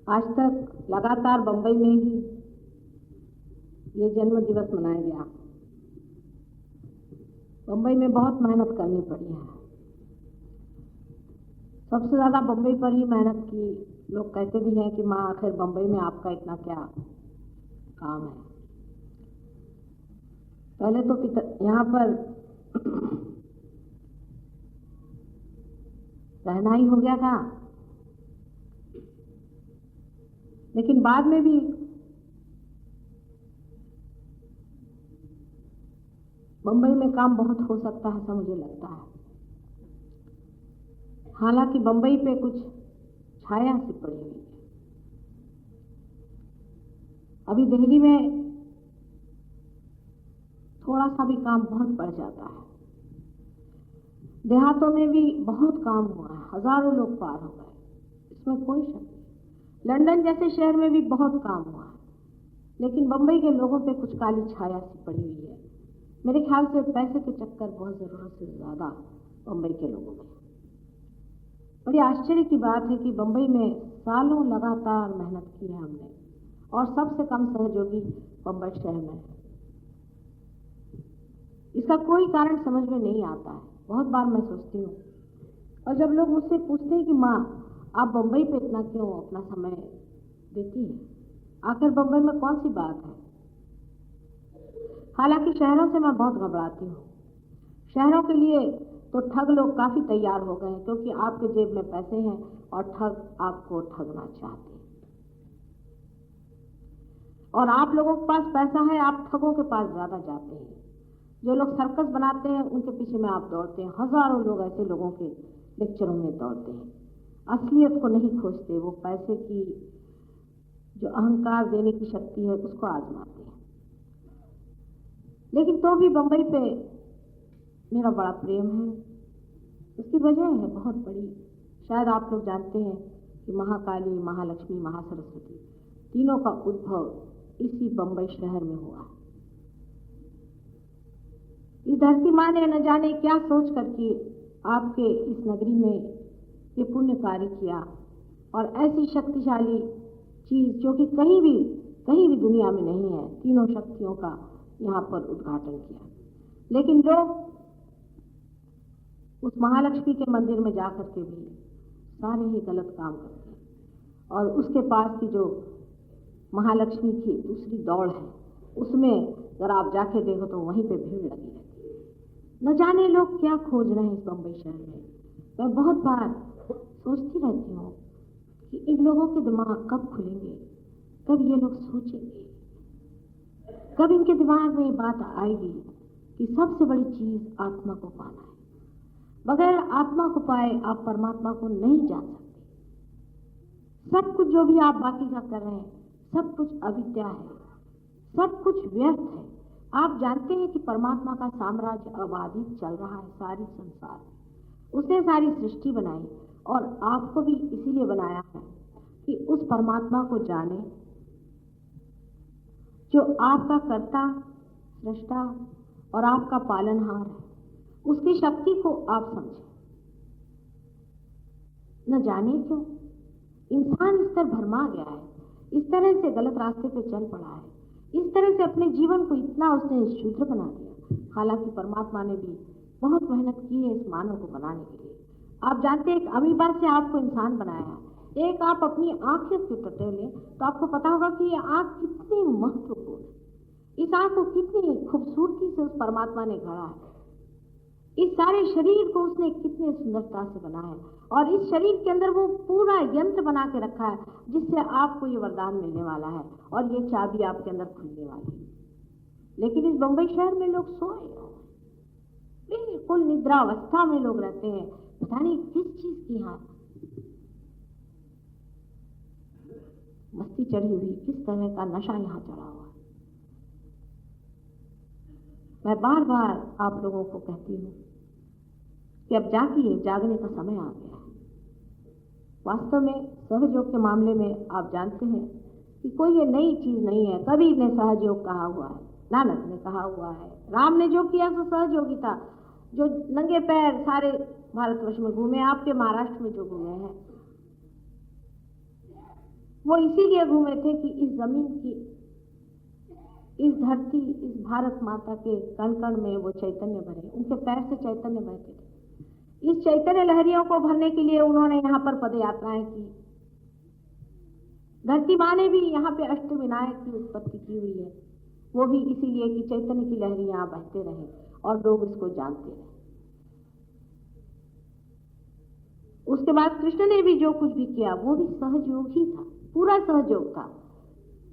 आज तक लगातार बंबई में ही ये जन्म दिवस मनाया गया। बंबई में बहुत मेहनत करनी पड़ी है। सबसे ज़्यादा बंबई पर ही मेहनत की। लोग कहते भी हैं कि माँ आखिर बंबई में आपका इतना क्या काम है। पहले तो यहाँ पर रहना ही हो गया था, लेकिन बाद में भी बंबई में काम बहुत हो सकता है, ऐसा मुझे लगता है। हालांकि बंबई पे कुछ छाया सी पड़ी हुई है। अभी दिल्ली में थोड़ा सा भी काम बहुत बढ़ जाता है। देहातों में भी बहुत काम हुआ है, हजारों लोग पार हो गए, इसमें कोई शक नहीं। लंदन जैसे शहर में भी बहुत काम हुआ है, लेकिन बंबई के लोगों पे कुछ काली छाया सी पड़ी हुई है। मेरे ख्याल से पैसे के चक्कर बहुत ज़रूरत से ज़्यादा बंबई के लोगों में। बड़ी आश्चर्य की बात है कि बंबई में सालों लगातार मेहनत की है हमने, और सबसे कम सहयोगी बंबई शहर में है। इसका कोई कारण समझ में नहीं आता है। बहुत बार मैं सोचती हूँ, और जब लोग मुझसे पूछते हैं कि माँ आप बंबई पे इतना क्यों अपना समय देती हैं, आखिर बंबई में कौन सी बात है। हालांकि शहरों से मैं बहुत घबराती हूँ। शहरों के लिए तो ठग लोग काफ़ी तैयार हो गए हैं, क्योंकि आपके जेब में पैसे हैं और ठग आपको ठगना चाहते हैं। और आप लोगों के पास पैसा है, आप ठगों के पास ज़्यादा जाते हैं। जो लोग सर्कस बनाते हैं उनके पीछे में आप दौड़ते हैं। हजारों लोग ऐसे लोगों के लेक्चरों में दौड़ते हैं, असलियत को नहीं खोजते। वो पैसे की जो अहंकार देने की शक्ति है उसको आजमाते हैं। लेकिन तो भी बंबई पे मेरा बड़ा प्रेम है। उसकी वजह है बहुत बड़ी। शायद आप लोग जानते हैं कि महाकाली, महालक्ष्मी, महासरस्वती तीनों का उद्भव इसी बंबई शहर में हुआ। इस धरती माँ ने न जाने क्या सोच करके आपके इस नगरी में ये पुण्य कार्य किया, और ऐसी शक्तिशाली चीज जो कि कहीं भी दुनिया में नहीं है, तीनों शक्तियों का यहाँ पर उद्घाटन किया। लेकिन लोग उस महालक्ष्मी के मंदिर में जाकर के भी सारे ही गलत काम करते हैं, और उसके पास की जो महालक्ष्मी की दूसरी दौड़ है उसमें अगर आप जाके देखो तो वहीं पे भीड़ लगी रहती है। न जाने लोग क्या खोज रहे हैं इस बंबई शहर में। मैं बहुत बार सोचती रहती हूँ कि इन लोगों के दिमाग कब खुलेंगे, कब ये लोग सोचेंगे, कब इनके दिमाग में ये बात आएगी कि सबसे बड़ी चीज आत्मा को पाना है। बगैर आत्मा को पाए आप परमात्मा को नहीं जान सकते। सब कुछ जो भी आप बाकी का कर रहे हैं सब कुछ अविद्या है, सब कुछ व्यर्थ है। आप जानते हैं कि परमात्मा का साम्राज्य अबाधित चल रहा है सारी संसार में। उसने सारी सृष्टि बनाई और आपको भी इसीलिए बनाया है कि उस परमात्मा को जाने जो आपका कर्ता, सृष्टा और आपका पालनहार है। उसकी शक्ति को आप समझें। न जाने क्यों इंसान इस तरह भरमा गया है, इस तरह से गलत रास्ते पे चल पड़ा है, इस तरह से अपने जीवन को इतना उसने शूद्र बना दिया। हालांकि परमात्मा ने भी बहुत मेहनत की है इस मानव को बनाने के लिए। आप जानते हैं, एक अमीबा से आपको इंसान बनाया है। एक आप अपनी आंखें से टटेलें तो आपको पता होगा कि ये आंख कितनी महत्वपूर्ण है। इस आंख को कितनी खूबसूरती से उस परमात्मा ने गढ़ा है। इस सारे शरीर को उसने कितने सुंदरता से बनाया है, और इस शरीर के अंदर वो पूरा यंत्र बना के रखा है जिससे आपको ये वरदान मिलने वाला है और ये चाबी आपके अंदर खुलने वाली है। लेकिन इस बंबई शहर में लोग सोए हुए, बिल्कुल निद्रावस्था में लोग रहते हैं। पता नहीं किस चीज की यहाँ मस्ती चढ़ी हुई, किस तरह का नशा यहाँ चढ़ा हुआ है। मैं बार बार आप लोगों को कहती हूँ कि अब जागिए, जागने का समय आ गया है। वास्तव में सहयोग के मामले में आप जानते हैं कि कोई ये नई चीज नहीं है। कबीर ने सहयोग कहा हुआ है, नानक ने कहा हुआ है, राम ने जो किया वो सहयोगी था। जो नंगे पैर सारे भारतवर्ष में घूमे, आपके महाराष्ट्र में जो घूमे हैं, वो इसीलिए घूमे थे कि इस जमीन की, इस धरती, इस भारत माता के कण कण में वो चैतन्य भरे, उनके पैर से चैतन्य बहते थे। इस चैतन्य लहरियों को भरने के लिए उन्होंने यहाँ पर पद यात्राएं की। धरती माँ ने भी यहाँ पे अष्टविनायक की उत्पत्ति की हुई है, वो भी इसीलिए कि चैतन्य की लहरी यहाँ बहते रहे और लोग इसको जानते रहे। उसके बाद कृष्ण ने भी जो कुछ भी किया वो भी सहयोग ही था, पूरा सहयोग था।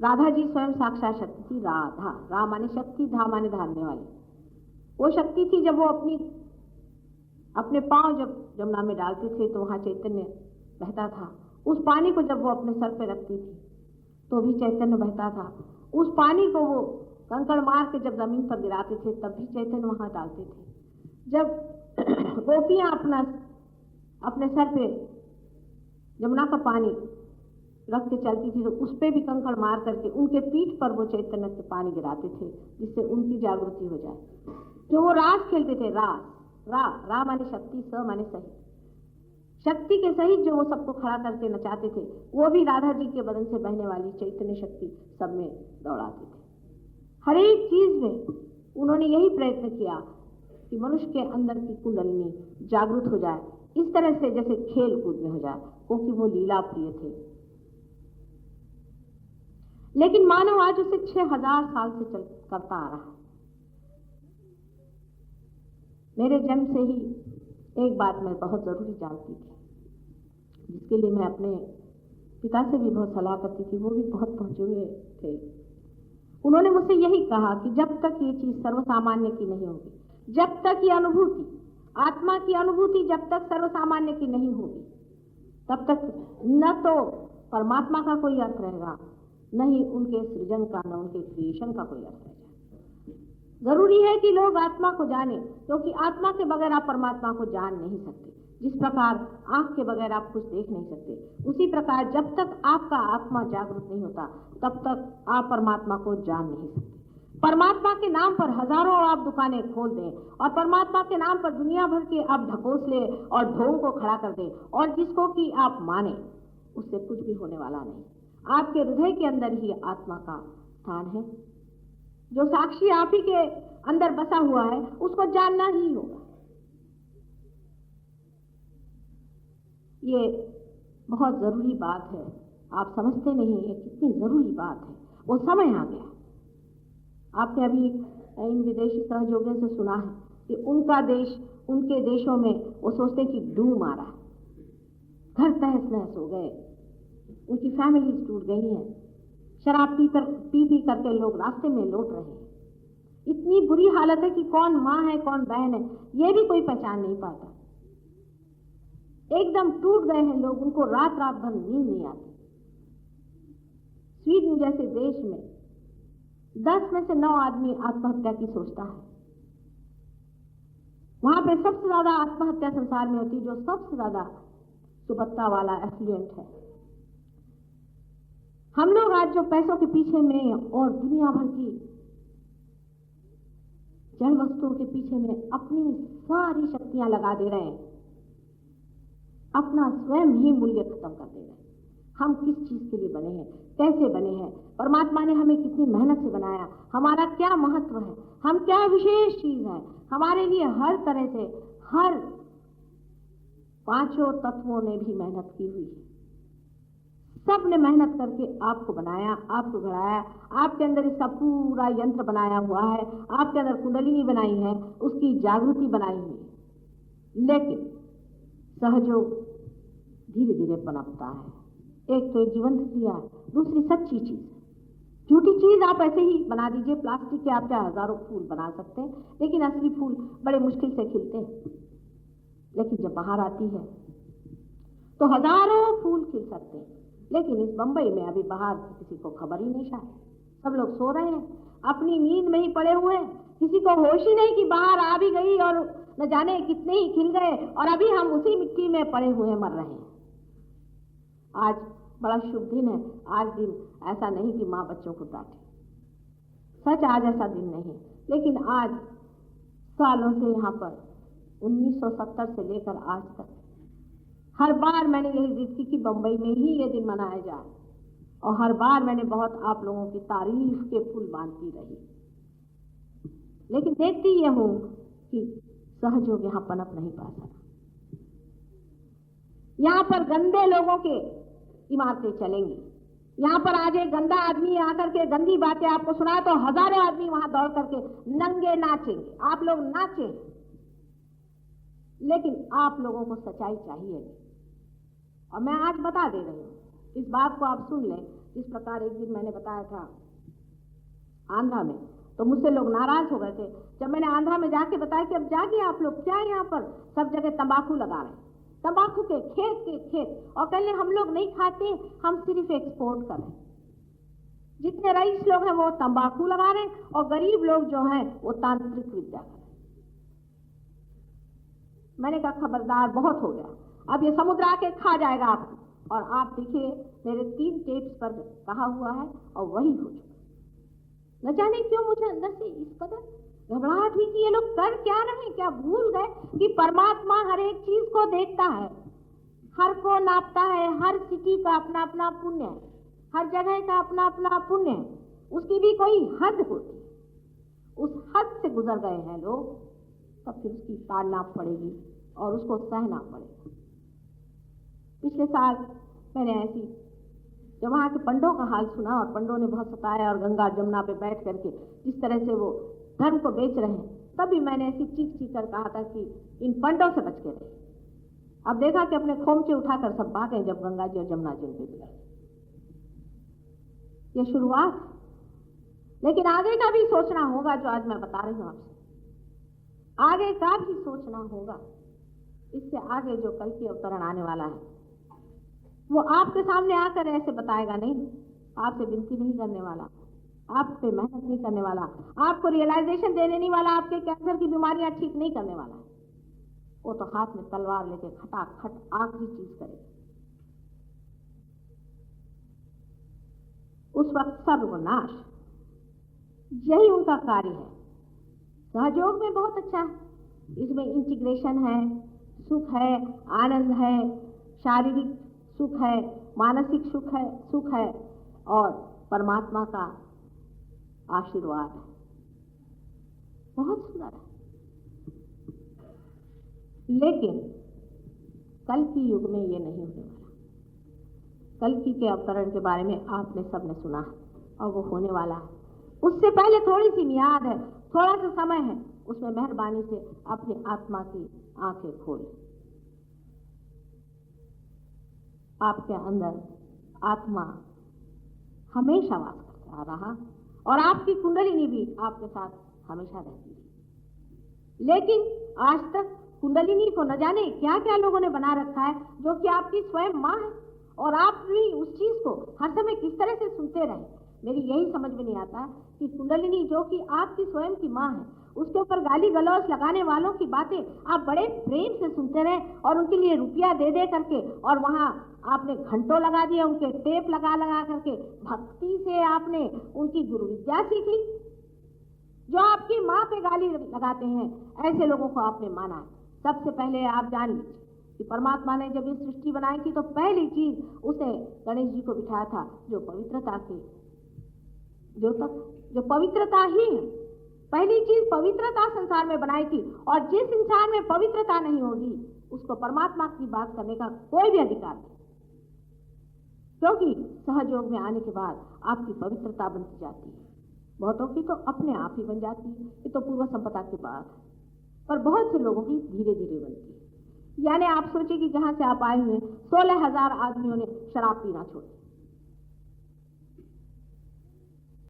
राधा जी स्वयं साक्षात शक्ति थी। राधा, रा माने शक्ति, धा माने धारने वाली। वो शक्ति थी। जब वो अपने पांव जब जमुना में डालते थे तो वहां चैतन्य बहता था। उस पानी को जब वो अपने सर पे रखती थी तो भी चैतन्य बहता था। उस पानी को वो कंकड़ मार के जब जमीन पर गिराते थे तब भी चैतन्य वहां डालते थे। जब गोपियां अपने सर पे जमुना का पानी रख के चलती थी तो उस पे भी कंकड़ मार करके उनके पीठ पर वो चैतन्य के पानी गिराते थे, जिससे उनकी जागृति हो जाए। जो वो रास खेलते थे, रा माने शक्ति, स माने सही, शक्ति के सहित जो वो सबको खड़ा करके नचाते थे, वो भी राधा जी के बदन से बहने वाली चैतन्य शक्ति सब में दौड़ाते थे। हर एक चीज में उन्होंने यही प्रयत्न किया कि मनुष्य के अंदर की कुंडलिनी जागृत हो जाए, इस तरह से जैसे खेल कूद में हो जाए, क्योंकि वो लीला प्रिय थे। लेकिन मानव आज उसे 6000 साल से करता आ रहा है। मेरे जन्म से ही एक बात मैं बहुत जरूरी जानती थी, जिसके लिए मैं अपने पिता से भी बहुत सलाह करती थी, वो भी बहुत पहुंचे हुए थे। उन्होंने मुझसे यही कहा कि जब तक ये चीज सर्वसामान्य की नहीं होगी, जब तक ये अनुभूति, आत्मा की अनुभूति जब तक सर्वसामान्य की नहीं होगी, तब तक न तो परमात्मा का कोई अर्थ रहेगा, न ही उनके सृजन का, न उनके क्रिएशन का कोई अर्थ रहेगा। जरूरी है कि लोग आत्मा को जाने, क्योंकि आत्मा के बगैर आप परमात्मा को जान नहीं सकते। जिस प्रकार आंख के बगैर आप कुछ देख नहीं सकते, उसी प्रकार जब तक आपका आत्मा जागरूक नहीं होता तब तक आप परमात्मा को जान नहीं सकते। परमात्मा के नाम पर हजारों आप दुकानें खोल दें और परमात्मा के नाम पर दुनिया भर के आप ढकोसले और ढोंग को खड़ा कर दें और जिसको कि आप माने, उससे कुछ भी होने वाला नहीं। आपके हृदय के अंदर ही आत्मा का स्थान है। जो साक्षी आप ही के अंदर बसा हुआ है उसको जानना ही होगा। ये बहुत जरूरी बात है, आप समझते नहीं है कितनी जरूरी बात है। वो समय आ गया। आपने अभी इन विदेशी सहयोगियों से सुना है कि उनका देश, उनके देशों में वो सोचते कि डूब आ रहा है, घर तहस नहस हो गए, उनकी फैमिलीज टूट गई हैं, शराब पी करके लोग रास्ते में लौट रहे हैं। इतनी बुरी हालत है कि कौन माँ है कौन बहन है ये भी कोई पहचान नहीं पाता। एकदम टूट गए हैं लोग, उनको रात रात भर नींद नहीं आती। स्वीडन जैसे देश में 10 में से 9 आदमी आत्महत्या की सोचता है। वहां पे सबसे ज्यादा आत्महत्या संसार में होती है, जो सबसे ज्यादा सुबत्ता वाला एफ्लुएंट है। हम लोग आज जो पैसों के पीछे में और दुनिया भर की जड़ वस्तुओं के पीछे में अपनी सारी शक्तियां लगा दे रहे हैं, अपना स्वयं ही मूल्य खत्म कर दे रहे हैं। हम किस चीज के लिए बने हैं, कैसे बने हैं, परमात्मा ने हमें कितनी मेहनत से बनाया, हमारा क्या महत्व है, हम क्या विशेष चीज है। हमारे लिए हर तरह से हर 5 तत्वों ने भी मेहनत की हुई है। सब ने मेहनत करके आपको बनाया, आपको गढ़ाया, आपके अंदर इसका पूरा यंत्र बनाया हुआ है, आपके अंदर कुंडलिनी बनाई है, उसकी जागृति बनाई हुई है। लेकिन सहयोग धीरे धीरे पनपता है। एक तो जीवंत क्रिया, दूसरी सच्ची चीज। झूठी चीज आप ऐसे ही बना दीजिए, प्लास्टिक के आप 1000 फूल बना सकते हैं, लेकिन असली फूल बड़े मुश्किल से खिलते हैं। लेकिन जब बाहर आती है तो हजारों फूल खिल सकते हैं। लेकिन इस बंबई में अभी बाहर किसी को खबर ही नहीं, शायद सब लोग सो रहे हैं, अपनी नींद में ही पड़े हुए हैं, किसी को होश ही नहीं कि बाहर आ भी गई और न जाने कितने ही खिल गए और अभी हम उसी मिट्टी में पड़े हुए मर रहे हैं। आज बड़ा शुभ दिन है। आज दिन ऐसा नहीं कि माँ बच्चों को डांटे, सच आज ऐसा दिन नहीं। लेकिन आज सालों से यहाँ पर 1970 से लेकर आज तक हर बार मैंने यही जिद की कि बम्बई में ही ये दिन मनाया जाए। और हर बार मैंने बहुत आप लोगों की तारीफ के फूल बांधती रही, लेकिन देखती यह हूं कि सहयोग यहां पनप नहीं पा सका। यहां पर गंदे लोगों के इमारतें चलेंगी। यहां पर आज एक गंदा आदमी आकर के गंदी बातें आपको सुनाए तो हजारों आदमी वहां दौड़ करके नंगे नाचेंगे। आप लोग नाचें, लेकिन आप लोगों को सच्चाई चाहिए। और मैं आज बता दे रही हूं, इस बात को आप सुन लें। इस प्रकार एक दिन मैंने बताया था आंध्रा में, तो मुझसे लोग नाराज हो गए थे जब मैंने आंध्रा में जाके बताया कि अब जाके आप लोग क्या यहाँ पर सब जगह तंबाकू लगा रहे हैं, तंबाकू के खेत, और कहने हम लोग नहीं खाते, हम सिर्फ एक्सपोर्ट कर रहे हैं। जितने रईस लोग हैं वो तंबाकू लगा रहे हैं और गरीब लोग जो हैं वो तांत्रिक विद्या कर रहे हैं। मैंने कहा खबरदार, बहुत हो गया, अब ये समुद्र आके खा जाएगा आपको। और आप देखिए मेरे 3 टेप्स पर कहा हुआ है और वही हो चुका। न जाने क्यों मुझे अंदर से इस कदर घबराहट हुई कि ये लोग कर क्या रहे हैं। क्या भूल गए कि परमात्मा हर एक चीज को देखता है, हर को नापता है। हर सिटी का अपना अपना पुण्य है, हर जगह का अपना अपना पुण्य है, उसकी भी कोई हद होती है। उस हद से गुजर गए हैं लोग, तब फिर उसकी ताड़ना पड़ेगी और उसको सहना पड़ेगा। पिछले साल मैंने ऐसी जब वहाँ के पंडों का हाल सुना और पंडों ने बहुत सताया और गंगा जमुना पे बैठ करके जिस तरह से वो धर्म को बेच रहे हैं, तब भी मैंने ऐसी चीख कर कहा था कि इन पंडों से बच के रहे। अब देखा कि अपने खोमचे उठाकर सब भागे जब गंगा जी और जमुना जी उनके बिगड़े। ये शुरुआत, लेकिन आगे का भी सोचना होगा। जो आज मैं बता रही हूँ आपसे, आगे का भी सोचना होगा। इससे आगे जो कल की अवतरण आने वाला है वो आपके सामने आकर ऐसे बताएगा नहीं, आपसे विनती नहीं करने वाला, आप पे मेहनत नहीं करने वाला, आपको रियलाइजेशन देने नहीं वाला, आपके कैंसर की बीमारियां ठीक नहीं करने वाला। वो तो हाथ में तलवार लेके खटाखट आखिरी चीज करेगा। उस वक्त सर्वनाश, यही उनका कार्य है। सहयोग में बहुत अच्छा है, इसमें इंटीग्रेशन है, सुख है, आनंद है, शारीरिक सुख है, मानसिक सुख है और परमात्मा का आशीर्वाद है। बहुत सुंदर है। लेकिन कल की युग में ये नहीं होने वाला। कल की के अवतरण के बारे में आपने सबने सुना है और वो होने वाला है। उससे पहले थोड़ी सी मियाद है, थोड़ा सा समय है, उसमें मेहरबानी से अपनी आत्मा की आंखें खोलें। आपके अंदर आत्मा हमेशा वास करता रहा और आपकी कुंडलिनी भी आपके साथ हमेशा रहती है। लेकिन आज तक कुंडलिनी को न जाने क्या क्या लोगों ने बना रखा है, जो कि आपकी स्वयं माँ है, और आप भी उस चीज को हर समय किस तरह से सुनते रहे। मेरी यही समझ में नहीं आता कि कुंडलिनी जो कि आपकी स्वयं की माँ है, उसके ऊपर गाली गलौज लगाने वालों की बातें आप बड़े प्रेम से सुनते रहे और उनके लिए रुपया दे दे करके, और वहां आपने घंटों लगा दिए, उनके टेप लगा लगा करके भक्ति से आपने उनकी गुरु विद्या सीख ली। जो आपकी माँ पे गाली लगाते हैं, ऐसे लोगों को आपने माना है। सबसे पहले आप जान लीजिए कि परमात्मा ने जब ये सृष्टि बनाई थी तो पहली चीज उसे गणेश जी को बिठाया था, जो पवित्रता की द्योतक, जो पवित्रता ही है। पहली चीज पवित्रता संसार में बनाई थी, और जिस इंसान में पवित्रता नहीं होगी उसको परमात्मा की बात करने का कोई भी अधिकार नहीं, क्योंकि सहयोग में आने के बाद आपकी पवित्रता बनती जाती है। बहुतों की तो अपने आप ही बन जाती है, ये तो पूर्व संपदा की बात है, पर बहुत से लोगों की धीरे धीरे बनती है। यानी आप सोचिए कि जहां से आप आए हुए 16,000 आदमियों ने शराब पीना छोड़ दिया,